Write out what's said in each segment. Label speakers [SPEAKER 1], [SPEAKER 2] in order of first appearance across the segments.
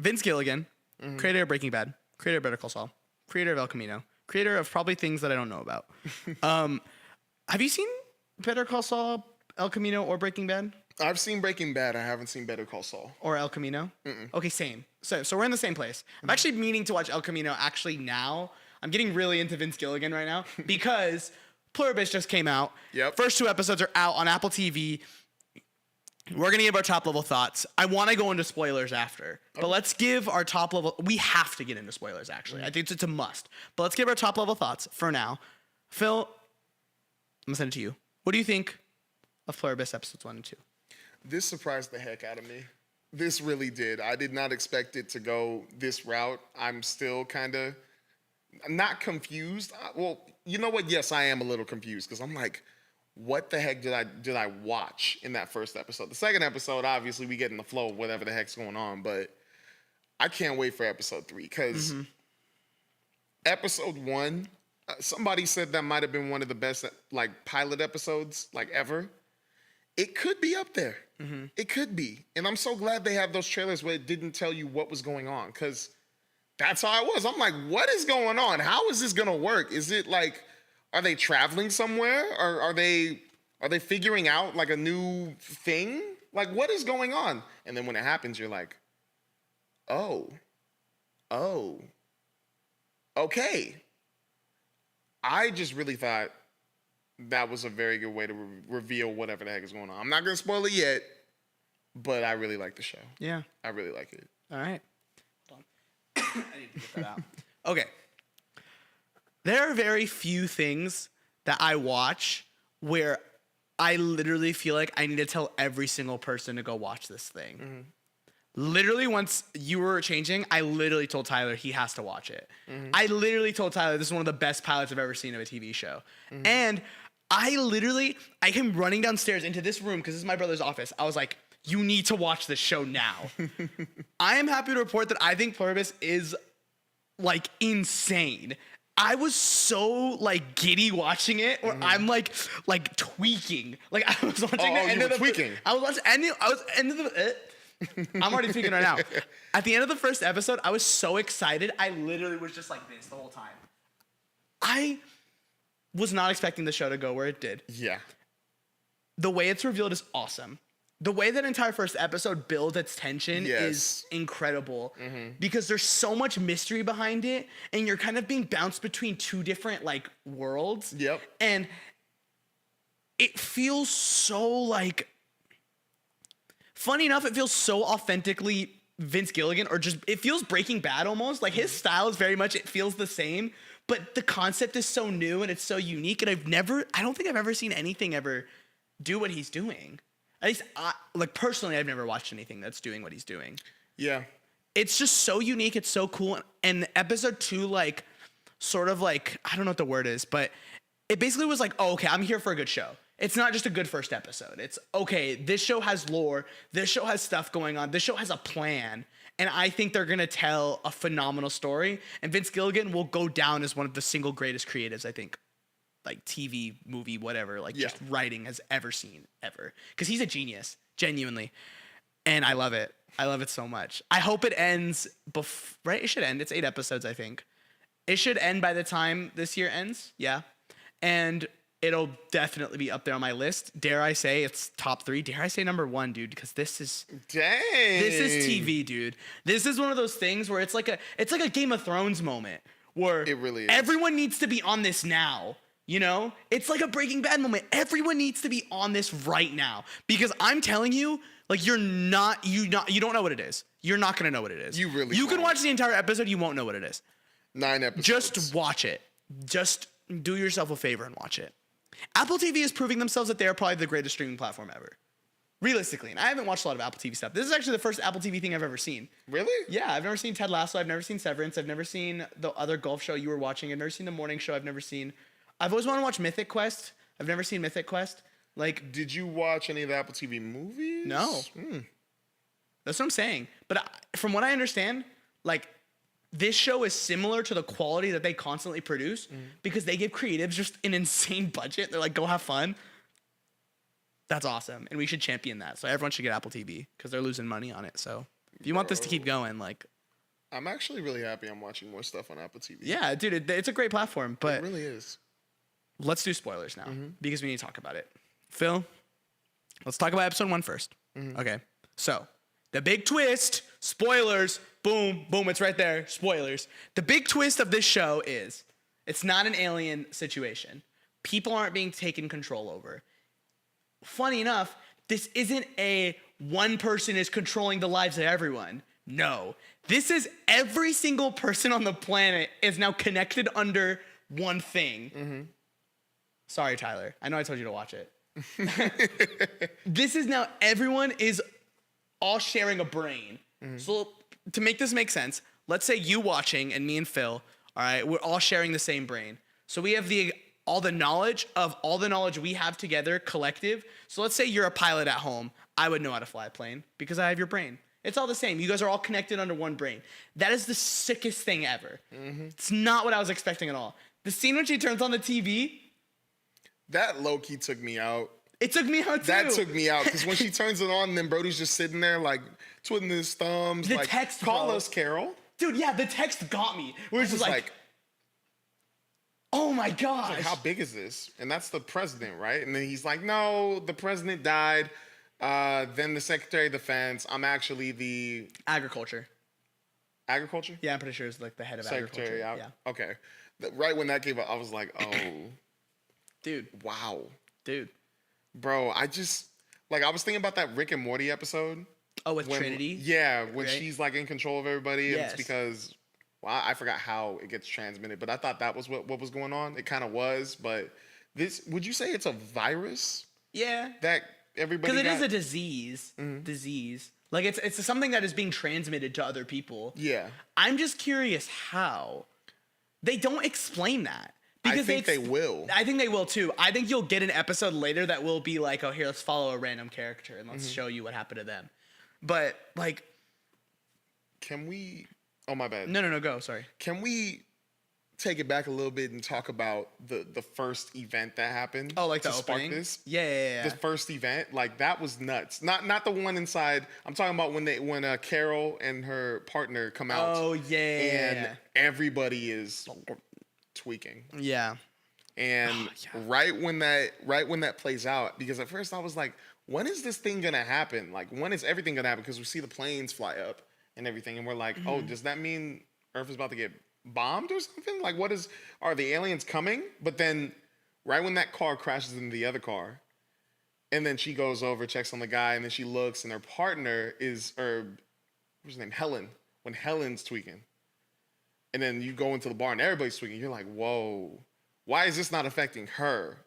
[SPEAKER 1] Vince Gilligan, creator of Breaking Bad, creator of Better Call Saul, creator of El Camino, creator of probably things that I don't know about. Have you seen Better Call Saul, El Camino, or Breaking Bad?
[SPEAKER 2] I've seen Breaking Bad. I haven't seen Better Call Saul.
[SPEAKER 1] Or El Camino? Okay, same. So we're in the same place. I'm actually meaning to watch El Camino actually now. I'm getting really into Vince Gilligan right now because Pluribus just came out.
[SPEAKER 2] Yep.
[SPEAKER 1] First 2 episodes are out on Apple TV. We're going to give our top level thoughts. I want to go into spoilers after, but let's give our top level. We have to get into spoilers, actually. I think it's a must. But let's give our top level thoughts for now. Phil, I'm going to send it to you. What do you think of Pluribus episodes 1 and 2?
[SPEAKER 2] This surprised the heck out of me. This really did. I did not expect it to go this route. I'm still kind of not confused. Well, you know what? Yes, I am a little confused because I'm like, what the heck did I watch in that first episode? The second episode, obviously, we get in the flow of whatever the heck's going on, but I can't wait for episode 3 because episode 1, somebody said that might have been one of the best like pilot episodes like ever. It could be up there. It could be. And I'm so glad they have those trailers where it didn't tell you what was going on because that's how I was. I'm like, what is going on? How is this going to work? Is it like, are they traveling somewhere? Or are they figuring out like a new thing? Like, what is going on? And then when it happens, you're like, oh, okay. I just really thought that was a very good way to reveal whatever the heck is going on. I'm not going to spoil it yet, but I really like the show.
[SPEAKER 1] Yeah.
[SPEAKER 2] I really like it.
[SPEAKER 1] All right. Hold on. I need to get that out. Okay. There are very few things that I watch where I literally feel like I need to tell every single person to go watch this thing. Literally, once you were changing, I literally told Tyler he has to watch it. I literally told Tyler this is one of the best pilots I've ever seen of a TV show. And I came running downstairs into this room because this is my brother's office. I was like, you need to watch this show now. I am happy to report that I think Pluribus is like insane. I was so like giddy watching it, or I'm like tweaking. Like I was watching the end of the
[SPEAKER 2] tweaking.
[SPEAKER 1] I was end of the. I'm already tweaking right now. At the end of the first episode, I was so excited. I literally was just like this the whole time. I was not expecting the show to go where it did.
[SPEAKER 2] Yeah.
[SPEAKER 1] The way it's revealed is awesome. The way that entire first episode builds its tension is incredible because there's so much mystery behind it, and you're kind of being bounced between 2 different like worlds.
[SPEAKER 2] Yep.
[SPEAKER 1] And it feels so like, funny enough, it feels so authentically Vince Gilligan, or just it feels Breaking Bad almost. Like his style is very much, it feels the same, but the concept is so new and it's so unique. And I don't think I've ever seen anything ever do what he's doing. At least, like personally, I've never watched anything that's doing what he's doing.
[SPEAKER 2] Yeah.
[SPEAKER 1] It's just so unique. It's so cool. And episode 2, like, sort of like, I don't know what the word is, but it basically was like, oh, okay, I'm here for a good show. It's not just a good first episode. It's, okay, this show has lore. This show has stuff going on. This show has a plan. And I think they're going to tell a phenomenal story. And Vince Gilligan will go down as one of the single greatest creatives, I think, like TV, movie, whatever, like just writing has ever seen, ever. Because he's a genius, genuinely. And I love it. I love it so much. I hope it ends, right? It should end. It's 8 episodes, I think. It should end by the time this year ends. Yeah. And it'll definitely be up there on my list. Dare I say it's top 3? Dare I say number 1, dude? Because this is...
[SPEAKER 2] Dang.
[SPEAKER 1] This is TV, dude. This is one of those things where it's like a Game of Thrones moment where
[SPEAKER 2] it really is.
[SPEAKER 1] Everyone needs to be on this now. You know, it's like a Breaking Bad moment. Everyone needs to be on this right now because I'm telling you, like you don't know what it is. You're not gonna know what it is. You can watch the entire episode. You won't know what it is.
[SPEAKER 2] 9 episodes.
[SPEAKER 1] Just watch it. Just do yourself a favor and watch it. Apple TV is proving themselves that they are probably the greatest streaming platform ever. Realistically, and I haven't watched a lot of Apple TV stuff. This is actually the first Apple TV thing I've ever seen.
[SPEAKER 2] Really?
[SPEAKER 1] Yeah, I've never seen Ted Lasso. I've never seen Severance. I've never seen the other golf show you were watching. I've never seen the morning show. I've always wanted to watch Mythic Quest. I've never seen Mythic Quest. Like,
[SPEAKER 2] did you watch any of the Apple TV movies?
[SPEAKER 1] No. That's what I'm saying. But from what I understand, like, this show is similar to the quality that they constantly produce because they give creatives just an insane budget. They're like, go have fun. That's awesome. And we should champion that. So everyone should get Apple TV because they're losing money on it. So if you want this to keep going, like,
[SPEAKER 2] I'm actually really happy I'm watching more stuff on Apple TV.
[SPEAKER 1] Yeah, dude, it's a great platform. But
[SPEAKER 2] It really is.
[SPEAKER 1] let's do spoilers now because we need to talk about it. Phil, let's talk about episode 1 first. Okay, so the big twist, spoilers, boom, boom, it's right there, spoilers. The big twist of this show is it's not an alien situation. People aren't being taken control over. Funny enough, this isn't a one person is controlling the lives of everyone. No, this is every single person on the planet is now connected under one thing. Sorry, Tyler. I know I told you to watch it. This is now everyone is all sharing a brain. So to make this make sense, let's say you watching and me and Phil, all right, we're all sharing the same brain. So we have all the knowledge we have together, collective. So let's say you're a pilot at home. I would know how to fly a plane because I have your brain. It's all the same. You guys are all connected under one brain. That is the sickest thing ever. It's not what I was expecting at all. The scene when she turns on the TV.
[SPEAKER 2] That low-key took me out.
[SPEAKER 1] It took me out too.
[SPEAKER 2] That took me out because when she turns it on, then Brody's just sitting there like twiddling his thumbs.
[SPEAKER 1] The
[SPEAKER 2] like,
[SPEAKER 1] text,
[SPEAKER 2] call
[SPEAKER 1] bro.
[SPEAKER 2] us, Carol.
[SPEAKER 1] Dude, yeah, the text got me. Where it's just like, oh my gosh.
[SPEAKER 2] Like, how big is this? And that's the president, right? And then he's like, no, the president died. Then the Secretary of Defense. I'm actually the
[SPEAKER 1] Agriculture.
[SPEAKER 2] Agriculture?
[SPEAKER 1] Yeah, I'm pretty sure it's like the head of
[SPEAKER 2] Secretary.
[SPEAKER 1] agriculture. Yeah.
[SPEAKER 2] Okay. Right when that came up, I was like, oh.
[SPEAKER 1] Dude.
[SPEAKER 2] Wow.
[SPEAKER 1] Dude.
[SPEAKER 2] Bro, I was thinking about that Rick and Morty episode.
[SPEAKER 1] Oh, with Trinity?
[SPEAKER 2] Yeah, when
[SPEAKER 1] right?
[SPEAKER 2] she's like in control of everybody.
[SPEAKER 1] Yes.
[SPEAKER 2] And it's because, well, I forgot how it gets transmitted, but I thought that was what was going on. It kind of was, but would you say it's a virus?
[SPEAKER 1] Yeah.
[SPEAKER 2] That everybody
[SPEAKER 1] Because it is a disease. Disease. Like it's something that is being transmitted to other people.
[SPEAKER 2] Yeah.
[SPEAKER 1] I'm just curious how. They don't explain that. Because
[SPEAKER 2] I think they will.
[SPEAKER 1] I think they will too. I think you'll get an episode later that will be like, oh, here, let's follow a random character and let's show you what happened to them. But like,
[SPEAKER 2] can we? Oh, my bad.
[SPEAKER 1] No, go. Sorry.
[SPEAKER 2] Can we take it back a little bit and talk about the first event that happened?
[SPEAKER 1] Oh, like the
[SPEAKER 2] to spark
[SPEAKER 1] opening?
[SPEAKER 2] this?
[SPEAKER 1] Yeah.
[SPEAKER 2] The first event, like that was nuts. Not the one inside. I'm talking about when Carol and her partner come out.
[SPEAKER 1] Oh yeah.
[SPEAKER 2] And everybody is tweaking.
[SPEAKER 1] Yeah.
[SPEAKER 2] And right when that plays out, because at first I was like, when is this thing gonna happen? Like, when is everything gonna happen? Because we see the planes fly up and everything, and we're like, oh, does that mean Earth is about to get bombed or something? Like, are the aliens coming? But then right when that car crashes into the other car, and then she goes over, checks on the guy, and then she looks, and her partner is, what's her name? Helen. When Helen's tweaking. And then you go into the bar and everybody's tweaking. You're like, whoa, why is this not affecting her?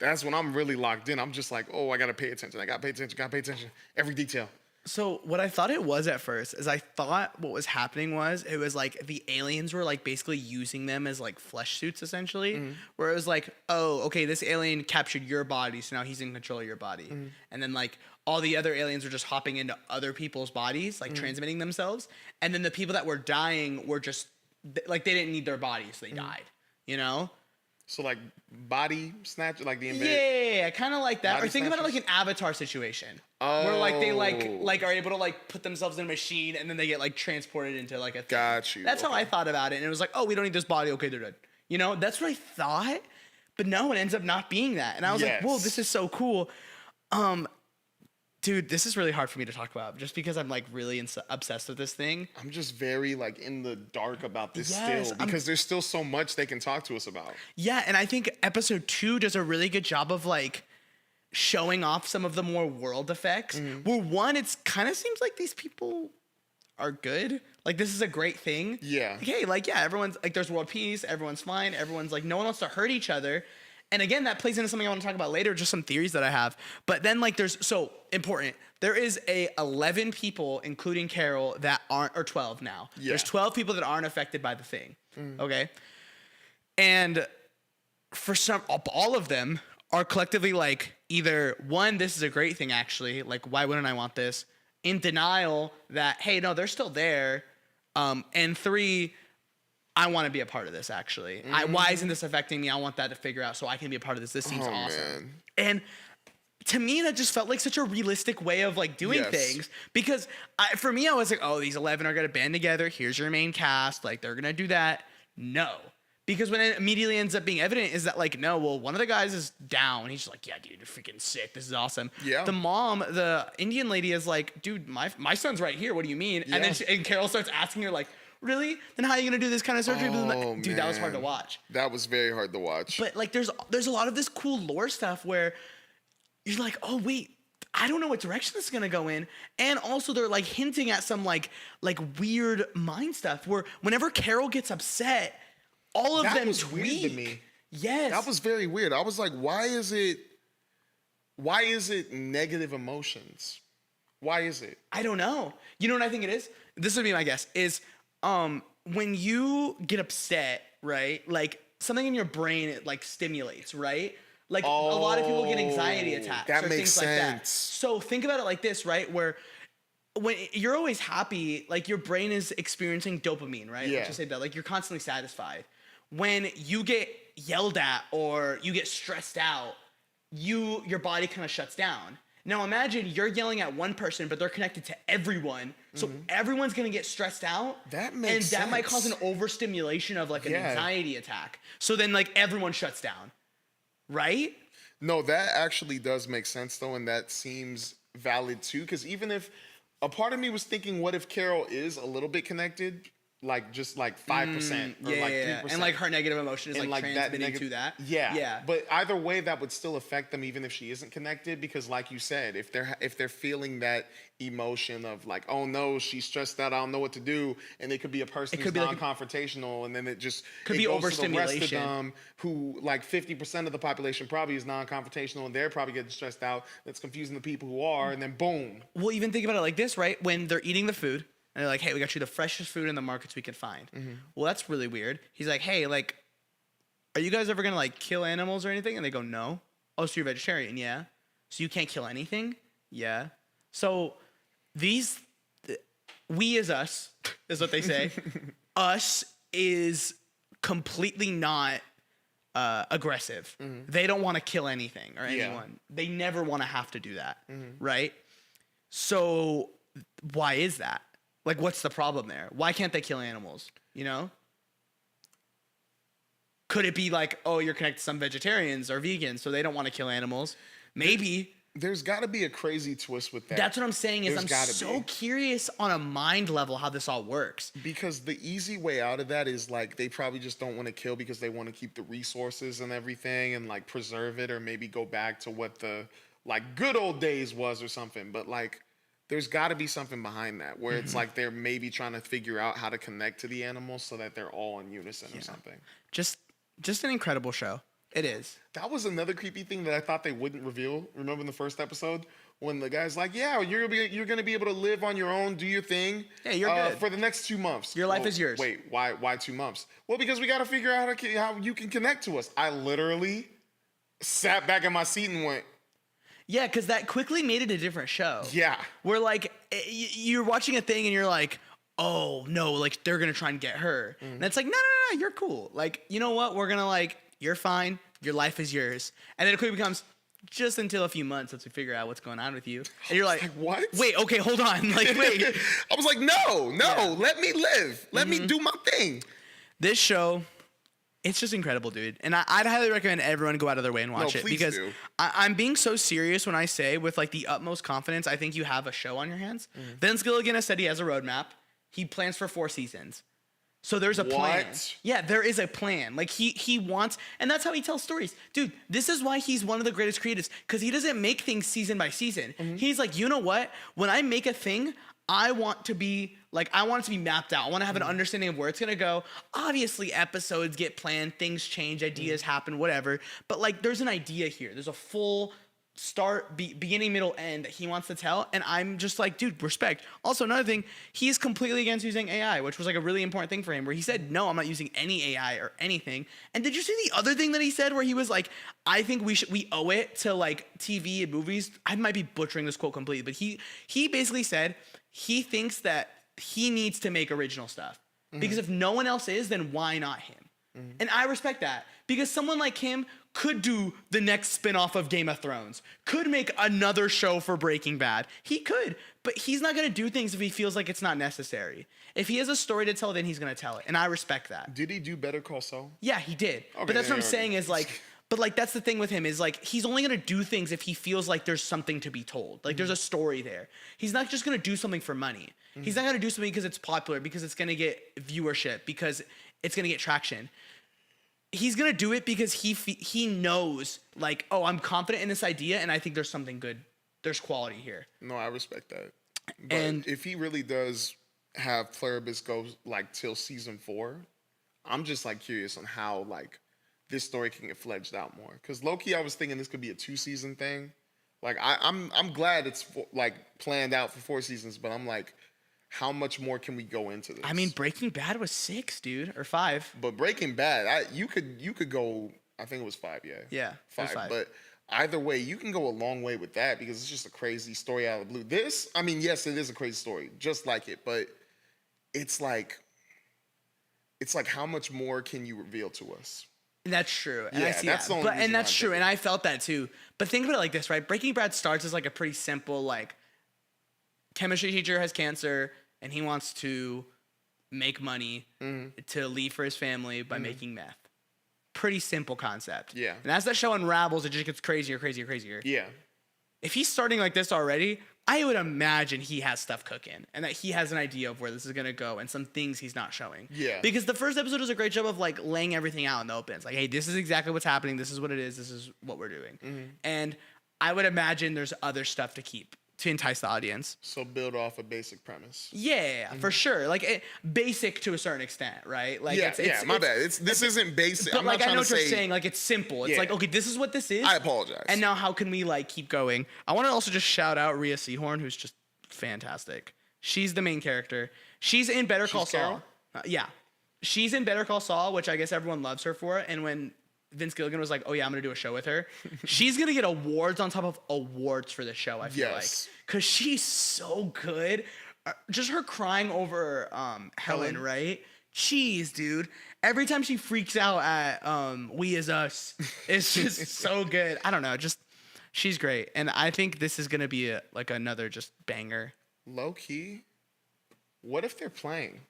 [SPEAKER 2] That's when I'm really locked in. I'm just like, oh, I got to pay attention. I got to pay attention. Every detail.
[SPEAKER 1] So what I thought it was at first is I thought what was happening was it was like the aliens were like basically using them as like flesh suits essentially, where it was like, oh, okay, this alien captured your body, so now he's in control of your body. And then like all the other aliens were just hopping into other people's bodies, like transmitting themselves. And then the people that were dying were just like, they didn't need their bodies, so they died, you know?
[SPEAKER 2] So like body snatch, like the embedded.
[SPEAKER 1] Yeah, kind of like that.
[SPEAKER 2] Body
[SPEAKER 1] Or think about it
[SPEAKER 2] snatchers?
[SPEAKER 1] like an Avatar situation. Where like they like are able to like put themselves in a machine and then they get like transported into like a thing.
[SPEAKER 2] Got you.
[SPEAKER 1] That's how I thought about it. And it was like, oh, we don't need this body. Okay, they're dead. You know, that's what I thought. But no, it ends up not being that. And I was like, whoa, this is so cool. Dude, this is really hard for me to talk about just because I'm like really obsessed with this thing.
[SPEAKER 2] I'm just very like in the dark about this
[SPEAKER 1] Yes,
[SPEAKER 2] still because there's still so much they can talk to us about.
[SPEAKER 1] Yeah, and I think episode 2 does a really good job of like showing off some of the more world effects. Where one, it's kind of seems like these people are good. Like this is a great thing.
[SPEAKER 2] Yeah.
[SPEAKER 1] Like, hey, like, yeah, everyone's like, there's world peace. Everyone's fine. Everyone's like, no one wants to hurt each other. And again, that plays into something I want to talk about later, just some theories that I have. But then like there's, so important, there is 11 people, including Carol, that aren't, or 12 now.
[SPEAKER 2] Yeah.
[SPEAKER 1] There's 12 people that aren't affected by the thing. Okay. And for all of them are collectively like either one, this is a great thing actually, like why wouldn't I want this? In denial that, hey, no, they're still there. And 3, I want to be a part of this actually. Why isn't this affecting me? I want that to figure out so I can be a part of this. This seems awesome.
[SPEAKER 2] Man.
[SPEAKER 1] And to me, that just felt like such a realistic way of like doing things, because for me, I was like, oh, these 11 are going to band together. Here's your main cast. Like, they're going to do that. No. Because when it immediately ends up being evident is that, like, no, well, one of the guys is down. He's just like, yeah, dude, you're freaking sick. This is awesome. Yeah. The mom, the Indian lady, is like, dude, my son's right here. What do you mean? Yeah. And then and Carol starts asking her, like, really? Then how are you going to do this kind of surgery?
[SPEAKER 2] Oh,
[SPEAKER 1] dude, that was hard to watch.
[SPEAKER 2] That was very hard to watch.
[SPEAKER 1] But, like, there's a lot of this cool lore stuff where you're like, oh, wait, I don't know what direction this is going to go in. And also they're, like, hinting at some, like weird mind stuff where whenever Carol gets upset, all of them tweak.
[SPEAKER 2] Weird to me.
[SPEAKER 1] Yes.
[SPEAKER 2] That was very weird. I was like, why is it negative emotions? Why is it?
[SPEAKER 1] I don't know. You know what I think it is? This would be my guess, is when you get upset, right? Like, something in your brain, it, like, stimulates, right? Like, a lot of people get anxiety attacks or things like that. So think about it like this, right? Where when you're always happy, like, your brain is experiencing dopamine, right? Yeah. Let's just say that. Like, you're constantly satisfied. When you get yelled at or you get stressed out, your body kind of shuts down. Now imagine you're yelling at one person, but they're connected to everyone. So everyone's going to get stressed out.
[SPEAKER 2] That makes sense.
[SPEAKER 1] And that might cause an overstimulation of, like, an anxiety attack. So then, like, everyone shuts down. Right?
[SPEAKER 2] No, that actually does make sense, though. And that seems valid, too. Because even if a part of me was thinking, what if Carol is a little bit connected? Like, just like 5% or like 3%.
[SPEAKER 1] And, like, her negative emotion is, like transmitting to that.
[SPEAKER 2] Yeah. But either way, that would still affect them even if she isn't connected, because, like you said, if they're feeling that emotion of, like, oh no, she's stressed out, I don't know what to do, and it could be a person who's non-confrontational, and then it just
[SPEAKER 1] could be overstimulation.
[SPEAKER 2] The rest of them, who, like, 50% of the population probably is non-confrontational, and they're probably getting stressed out. That's confusing the people who are, and then boom.
[SPEAKER 1] Well, even think about it like this, right? When they're eating the food, and they're like, hey, we got you the freshest food in the markets we could find. Well, that's really weird. He's like, hey, like, are you guys ever going to, like, kill animals or anything? And they go, no. Oh, so you're vegetarian? Yeah. So you can't kill anything? Yeah. So we as us, is what they say. Us is completely not aggressive. They don't want to kill anything or anyone. They never want to have to do that, right? So why is that? Like, what's the problem there? Why can't they kill animals? You know? Could it be like, oh, you're connected to some vegetarians or vegans, so they don't want to kill animals? Maybe.
[SPEAKER 2] There's got to be a crazy twist with that.
[SPEAKER 1] That's what I'm saying is I'm so curious on a mind level how this all works.
[SPEAKER 2] Because the easy way out of that is, like, they probably just don't want to kill because they want to keep the resources and everything and, like, preserve it, or maybe go back to what the, like, good old days was or something. But, like, there's got to be something behind that where it's like they're maybe trying to figure out how to connect to the animals so that they're all in unison or something.
[SPEAKER 1] Just an incredible show. It is.
[SPEAKER 2] That was another creepy thing that I thought they wouldn't reveal. Remember in the first episode when the guy's like, yeah, you're going to be able to live on your own, do your thing.
[SPEAKER 1] Yeah, you're good.
[SPEAKER 2] For the next 2 months.
[SPEAKER 1] Your life is yours.
[SPEAKER 2] Wait, why 2 months? Well, because we got to figure out how you can connect to us. I literally sat back in my seat and went,
[SPEAKER 1] yeah, because that quickly made it a different show.
[SPEAKER 2] Yeah.
[SPEAKER 1] Where, like, you're watching a thing and you're like, oh, no, like, they're going to try and get her. And it's like, no, you're cool. Like, you know what? We're going to, like, you're fine. Your life is yours. And then it quickly becomes just until a few months once we figure out what's going on with you. And you're like
[SPEAKER 2] what?
[SPEAKER 1] Wait, okay, hold on. Like, wait.
[SPEAKER 2] I was like, no, let me live. Let me do my thing.
[SPEAKER 1] This show, it's just incredible, dude. And I'd highly recommend everyone go out of their way and watch it. Because I'm being so serious when I say, with, like, the utmost confidence, I think you have a show on your hands. Vince Gilligan has said he has a roadmap. He plans for 4 seasons. So there's a plan. Yeah, there is a plan. Like, he wants, and that's how he tells stories. Dude, this is why he's one of the greatest creatives, because he doesn't make things season by season. He's like, you know what? When I make a thing, I want it to be mapped out. I want to have an understanding of where it's going to go. Obviously, episodes get planned, things change, ideas happen, whatever. But, like, there's an idea here. There's a full start, beginning, middle, end that he wants to tell. And I'm just like, dude, respect. Also, another thing, he's completely against using AI, which was, like, a really important thing for him, where he said, no, I'm not using any AI or anything. And did you see the other thing that he said, where he was like, I think we owe it to, like, TV and movies. I might be butchering this quote completely, but he basically said he thinks that he needs to make original stuff, because if no one else is, then why not him? And I respect that, because someone like him could do the next spin-off of Game of Thrones, could make another show for Breaking Bad. He could, but he's not going to do things if he feels like it's not necessary. If he has a story to tell, then he's going to tell it, and I respect that.
[SPEAKER 2] Did he do Better Call Saul?
[SPEAKER 1] Yeah, he did.
[SPEAKER 2] Okay,
[SPEAKER 1] But that's what I'm saying is like, but like that's the thing with him is like he's only going to do things if he feels like there's something to be told. Like there's a story there. He's not just going to do something for money. He's not going to do something because it's popular, because it's going to get viewership, because it's going to get traction. He's going to do it because he knows like, oh, I'm confident in this idea and I think there's something good. There's quality here.
[SPEAKER 2] No, I respect that. But
[SPEAKER 1] And
[SPEAKER 2] if he really does have Pluribus go like till season 4, I'm just like curious on how like this story can get fledged out more. Because low-key, I was thinking this could be a 2-season thing. Like I'm glad it's like planned out for 4 seasons, but I'm like, how much more can we go into this?
[SPEAKER 1] I mean, Breaking Bad was 6, dude, or 5.
[SPEAKER 2] But Breaking Bad, you could go. I think it was 5. Yeah.
[SPEAKER 1] Yeah, it was 5.
[SPEAKER 2] But either way, you can go a long way with that because it's just a crazy story out of the blue. This, I mean, yes, it is a crazy story, just like it, but it's like how much more can you reveal to us?
[SPEAKER 1] That's true. And
[SPEAKER 2] Yeah,
[SPEAKER 1] I see
[SPEAKER 2] that's
[SPEAKER 1] that.
[SPEAKER 2] the only reason
[SPEAKER 1] And that's
[SPEAKER 2] I'm
[SPEAKER 1] true.
[SPEAKER 2] thinking.
[SPEAKER 1] And I felt that too. But think about it like this, right? Breaking Bad starts as like a pretty simple, like, chemistry teacher has cancer and he wants to make money to leave for his family by making meth. Pretty simple concept.
[SPEAKER 2] Yeah.
[SPEAKER 1] And as that show unravels, it just gets crazier, crazier, crazier.
[SPEAKER 2] Yeah.
[SPEAKER 1] If he's starting like this already, I would imagine he has stuff cooking and that he has an idea of where this is going to go and some things he's not showing.
[SPEAKER 2] Yeah.
[SPEAKER 1] Because the first episode does a great job of like laying everything out in the open. It's like, hey, this is exactly what's happening. This is what it is. This is what we're doing. And I would imagine there's other stuff to keep to entice the audience.
[SPEAKER 2] So build off a basic premise.
[SPEAKER 1] Yeah, for sure. Like basic to a certain extent, right? Like
[SPEAKER 2] My bad. This isn't basic.
[SPEAKER 1] But
[SPEAKER 2] I'm
[SPEAKER 1] like
[SPEAKER 2] not
[SPEAKER 1] I
[SPEAKER 2] trying
[SPEAKER 1] know
[SPEAKER 2] to
[SPEAKER 1] what
[SPEAKER 2] say.
[SPEAKER 1] you're saying. Like it's simple. It's
[SPEAKER 2] Yeah.
[SPEAKER 1] like, okay, this is what this is.
[SPEAKER 2] I apologize.
[SPEAKER 1] And now how can we like keep going? I want to also just shout out Rhea Seehorn, who's just fantastic. She's the main character. She's in Better Call Saul.
[SPEAKER 2] Carol?
[SPEAKER 1] Yeah. She's in Better Call Saul, which I guess everyone loves her for. And when Vince Gilligan was like, oh yeah, I'm going to do a show with her, she's going to get awards on top of awards for the show, I feel
[SPEAKER 2] Yes.
[SPEAKER 1] like. Because she's so good. Just her crying over Helen, right? Jeez, dude. Every time she freaks out at We Is Us, it's just so good. I don't know. Just she's great. And I think this is going to be like another just banger.
[SPEAKER 2] Low key, what if they're playing?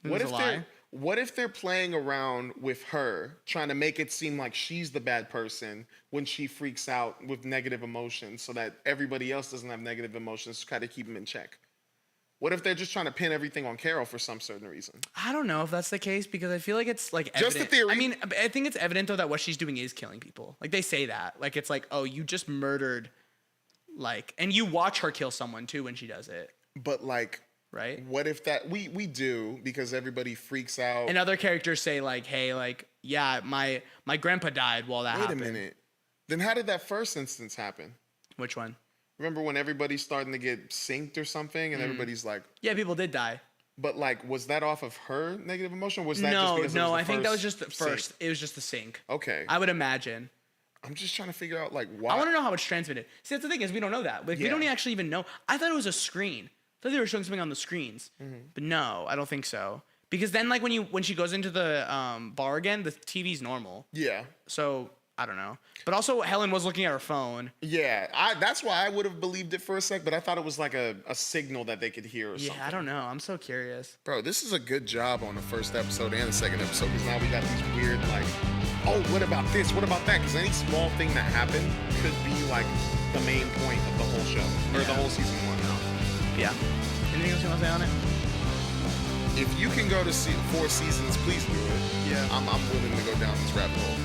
[SPEAKER 1] It was a lie.
[SPEAKER 2] What if they're playing around with her, trying to make it seem like she's the bad person when she freaks out with negative emotions so that everybody else doesn't have negative emotions to try to keep them in check? What if they're just trying to pin everything on Carol for some certain reason?
[SPEAKER 1] I don't know if that's the case because I feel like it's like
[SPEAKER 2] Just
[SPEAKER 1] evident.
[SPEAKER 2] a theory.
[SPEAKER 1] I mean, I think it's evident though that what she's doing is killing people. Like they say that. Like it's like, oh, you just murdered, like, and you watch her kill someone too when she does it,
[SPEAKER 2] But like,
[SPEAKER 1] right?
[SPEAKER 2] what if that we do because everybody freaks out?
[SPEAKER 1] And other characters say like, hey, like, yeah, my grandpa died while that
[SPEAKER 2] Wait
[SPEAKER 1] happened.
[SPEAKER 2] a minute. Then how did that first instance happen?
[SPEAKER 1] Which one?
[SPEAKER 2] Remember when everybody's starting to get synced or something, and everybody's like,
[SPEAKER 1] Yeah, people did die.
[SPEAKER 2] but like, was that off of her negative emotion? Or was that just
[SPEAKER 1] No,
[SPEAKER 2] because it was
[SPEAKER 1] no,
[SPEAKER 2] the
[SPEAKER 1] I think that was
[SPEAKER 2] first
[SPEAKER 1] just the first.
[SPEAKER 2] sync?
[SPEAKER 1] It was just the sync.
[SPEAKER 2] Okay.
[SPEAKER 1] I would imagine.
[SPEAKER 2] I'm just trying to figure out like why.
[SPEAKER 1] I want to know how it's transmitted. See, that's the thing is we don't know that. Like, we
[SPEAKER 2] Yeah.
[SPEAKER 1] don't actually even know. I thought it was a screen. I thought they were showing something on the screens, but no, I don't think so. Because then, like when she goes into the bar again, the TV's normal.
[SPEAKER 2] Yeah.
[SPEAKER 1] So I don't know. But also, Helen was looking at her phone.
[SPEAKER 2] Yeah. That's why I would have believed it for a sec, but I thought it was like a signal that they could hear or
[SPEAKER 1] Yeah,
[SPEAKER 2] something.
[SPEAKER 1] I don't know. I'm so curious.
[SPEAKER 2] Bro, this is a good job on the first episode and the second episode because now we got these weird like, oh, what about this? What about that? Because any small thing that happened could be like the main point of the whole show or the whole season 1.
[SPEAKER 1] Yeah. Anything else you want to say on it?
[SPEAKER 2] If you can go to 4 seasons, please do it.
[SPEAKER 1] Yeah.
[SPEAKER 2] I'm willing to go down this rabbit hole.